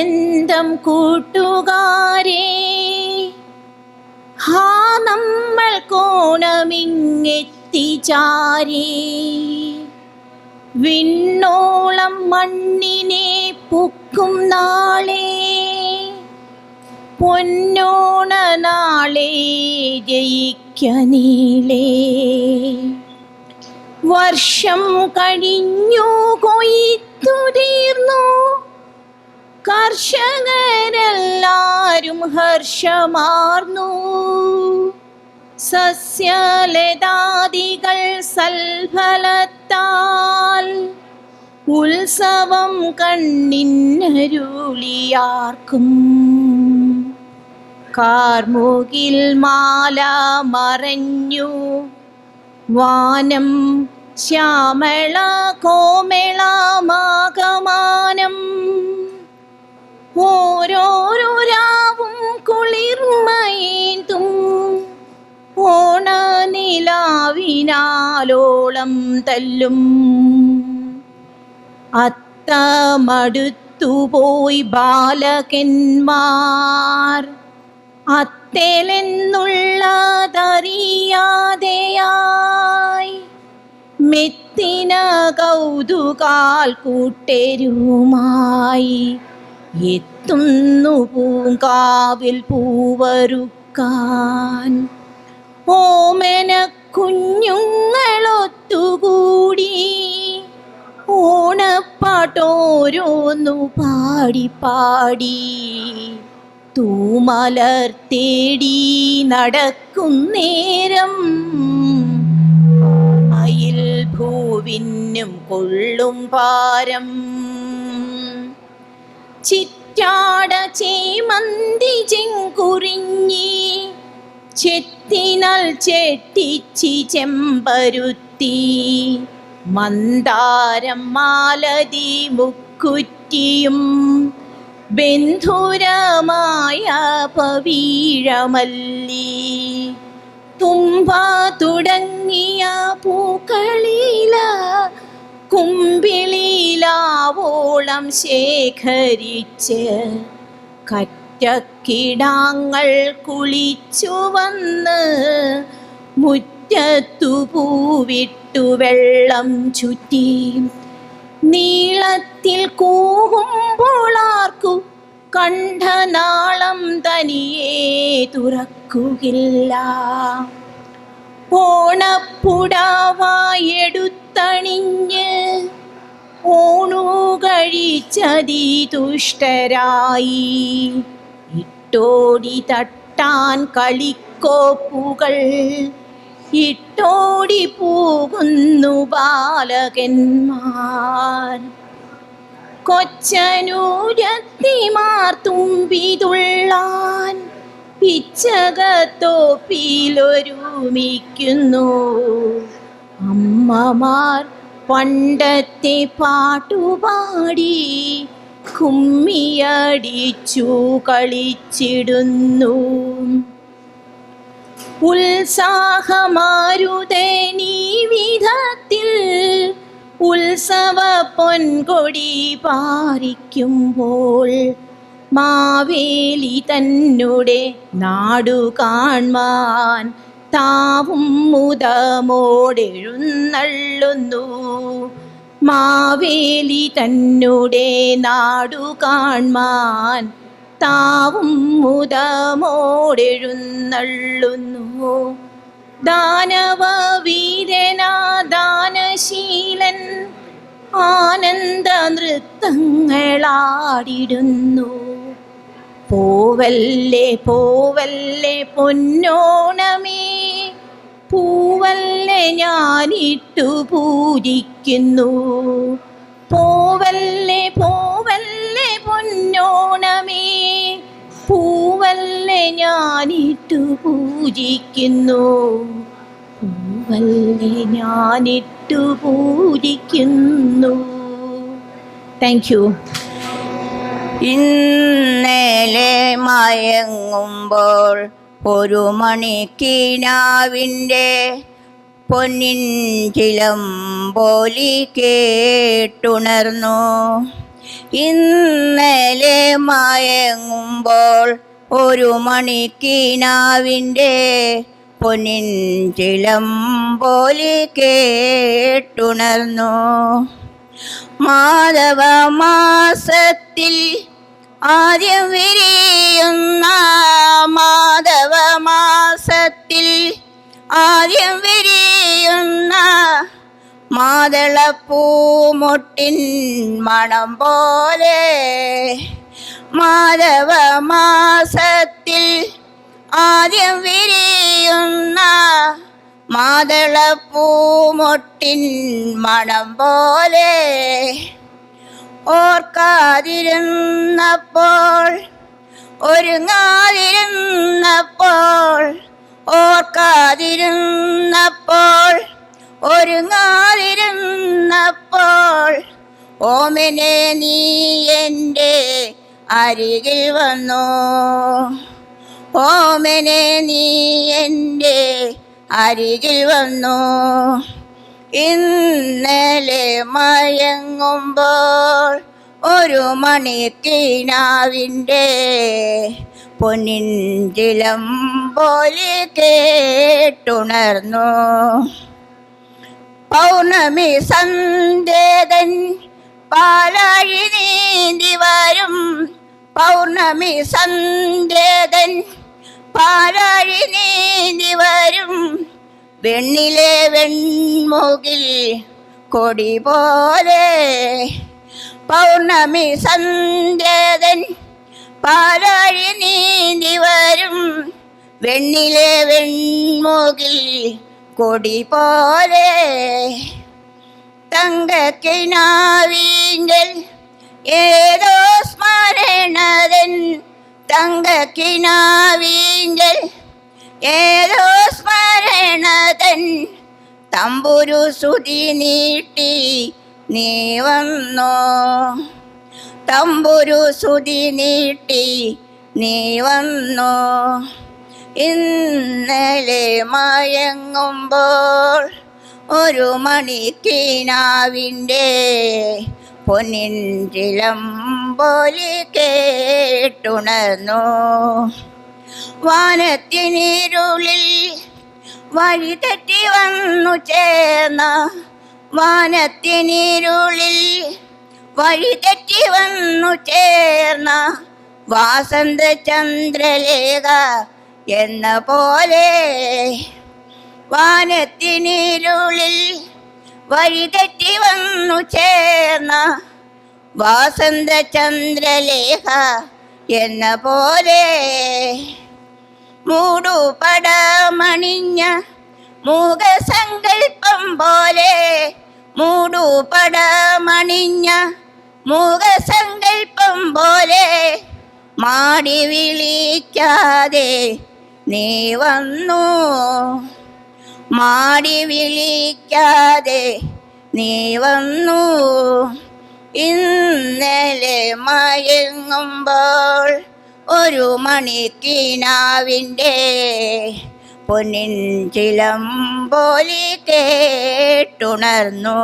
ദുരന്തം കൂട്ടുകാരേ, ഹാ നമ്മൾ കോണമിങ്ങെത്തിച്ചാരേ. വിണ്ണോളം മണ്ണിനെ പൊക്കും നാളെ, പൊന്നോണ നാളെ ജയിക്ക നീളേ. വർഷം കഴിഞ്ഞു കൊയ്ത്തു തീർന്നു, കർഷകരെല്ലാരും ഹർഷമാർന്നു. സസ്യലതാദികൾ സൽഫലത്താൽ ഉത്സവം കണ്ണിന്നരുളിയാർക്കും. കാർമുകിൽ മാല മറഞ്ഞു വാനം, ശ്യാമള കോമളമാകമാനം. ഓരോരോ രാവും കുളിർമയേന്തും ഓണനിലാവിനാലോളം തല്ലും. അത്തമടുത്തുപോയി ബാലകന്മാർ, അത്തേലെന്നുള്ളതറിയാതെയായി മെത്തിന കൗതുകാൽ കൂട്ടരുമായി എത്തുന്നു പൂങ്കാവിൽ പൂവറുക്കാൻ. ഓമന കുഞ്ഞുങ്ങളൊത്തുകൂടി ഓണപ്പാട്ടോരോന്നു പാടി പാടി തൂമലർ തേടി നടക്കുന്നേരം മയിൽ ഭൂവിനും കൊള്ളും ഭാരം. ചിറ്റാട ചേമന്തി ചെങ്കുറിഞ്ഞി ചെത്തിനാൽ ചെട്ടിച്ചി ചെമ്പരുത്തി, മന്ദാരം മാലതി മുക്കുറ്റിയും ബന്ധുരമായ പവീഴമല്ലി. തുമ്പ തുടങ്ങിയ പൂക്കളില കുമ്പിളിലാവോളം ശേഖരിച്ച് കറ്റക്കിടാങ്ങൾ കുളിച്ചു വന്ന് മുറ്റത്തു പൂവിട്ടു വെള്ളം ചുറ്റി. നീളത്തിൽ കൂകുമ്പോളാർക്കു കണ്ഠനാളം തനിയെ തുറക്കുകയില്ല. ഓണപ്പുടവായെടുത്തണിഞ്ഞ് ഓണു കഴിച്ചതി തുഷ്ടരായി ഇട്ടോടി തട്ടാൻ കളിക്കോപ്പുകൾ ഇട്ടോടി പോകുന്നു ബാലകന്മാർ. കൊച്ചനൂരത്തിമാർ തുമ്പിതുള്ളാൻ പിച്ചകത്തോപ്പിലൊരുമിക്കുന്നു. അമ്മമാർ പണ്ടത്തെ പാട്ടുപാടി കുമ്മിയടിച്ചു കളിച്ചിടുന്നു. ഉത്സാഹമാരുതനീ വിധത്തിൽ ഉത്സവ പൊൻകൊടി പാറിക്കുമ്പോൾ മാവേലി തന്നെ നാടു കാൺമാൻ താവും മുദമോടെഴുന്നള്ളുന്നു. മാവേലി തന്നെ നാടു കാൺമാൻ താവും മുദമോടെഴുന്നള്ളുന്നു. ദാനവ വീരനാ ദാനശീലൻ ആനന്ദ നൃത്തങ്ങളാടിടുന്നു. പോവല്ലേ പോവല്ലേ പൊന്നോണമേ, പൂവല്ലേ ഞാനിട്ടു പൂജിക്കുന്നു. പോവല്ലേ പോവല്ലേ പൊന്നോണമേ, പൂവല്ലേ ഞാനിട്ടു പൂജിക്കുന്നു. പൂവല്ലേ ഞാനിട്ടു പൂജിക്കുന്നു. Thank you. ഇന്നലെ മയങ്ങുമ്പോൾ ഒരു മണിക്കിനാവിൻ്റെ പൊന്നിൻ ചിലമ്പോലി കേട്ടുണർന്നു. ഇന്നലെ മയങ്ങുമ്പോൾ ഒരു മണിക്കിനാവിൻ്റെ പൊന്നിൻ ചിലമ്പോലി കേട്ടുണർന്നു. മാധവമാസത്തിൽ ആദ്യം വിരിയുന്ന മാധവമാസത്തിൽ ആദ്യം വിരിയുന്ന മാതളപ്പൂമൊട്ടിൻ മണം പോലെ മാധവമാസത്തിൽ ആദ്യം വിരിയുന്ന മാതളപ്പൂമൊട്ടിൻ മണം പോലെ ഓർക്കാതിരുന്നപ്പോൾ ഒരുങ്ങാതിരുന്നപ്പോൾ ഓർക്കാതിരുന്നപ്പോൾ ഒരുങ്ങാതിരുന്നപ്പോൾ ഓമനെ നീ എൻ്റെ അരികിൽ വന്നു. ഓമനെ നീ എൻ്റെ അരികിൽ വന്നു. ഇന്നലെ മയങ്ങുമ്പോൾ ഒരു മണിക്കിനാവിൻ്റെ പൊന്നിൻ ചിലമ്പോലി കേട്ടുണർന്നു. പൗർണമി സന്ധ്യതൻ പാലാഴി നീന്തി വരും. പൗർണമി സന്ധ്യതൻ പാലാഴി നീന്തി വരും. വെണ്ണിലെ വെൺമുകിൽ കൊടി പോലെ പൗർണമി സന്ധ്യതൻ പാലാഴി നീന്തി വരും. വെണ്ണിലെ വെൺമുകിൽ കൊടി പോലെ തങ്കക്കിനാവിങ്കൽ ഏതോ സ്മരണതൻ തങ്കക്കിനാവിങ്കൽ ഏതോ സ്മരണതൻ തമ്പുരു ശ്രുതി നീട്ടി നീ വന്നോ. തമ്പുരു ശ്രുതി നീട്ടി നീ വന്നോ. ഇന്നലെ മയങ്ങുമ്പോൾ ഒരു മണിക്കിനാവിൻ്റെ പൊന്നിൻ ചിലമ്പോലി കേട്ടുണർന്നു. വാനത്തിനിരുളിൽ വഴിതെറ്റി വന്നു ചേർന്ന വാനത്തിനിരുളിൽ വഴിതെറ്റി വന്നു ചേർന്ന വാസന്ത ചന്ദ്രലേഖ എന്ന പോലെ വാനത്തിനിരുളിൽ വഴിതെറ്റി വന്നു ചേർന്ന വാസന്ത ചന്ദ്രലേഖ എന്ന പോലെ മൂടുപടമണിഞ്ഞ മൂകസങ്കൽപ്പം പോലെ മൂടുപടമണിഞ്ഞ മൂകസങ്കൽപ്പം പോലെ മാടി വിളിക്കാതെ നീ വന്നു. മാടി വിളിക്കാതെ നീ വന്നു. ഇന്നലെ മയങ്ങുമ്പോൾ ഒരു മണിക്കിനാവിൻ്റെ പൊന്നിൻ ചിലമ്പോലി കേട്ടുണർന്നു.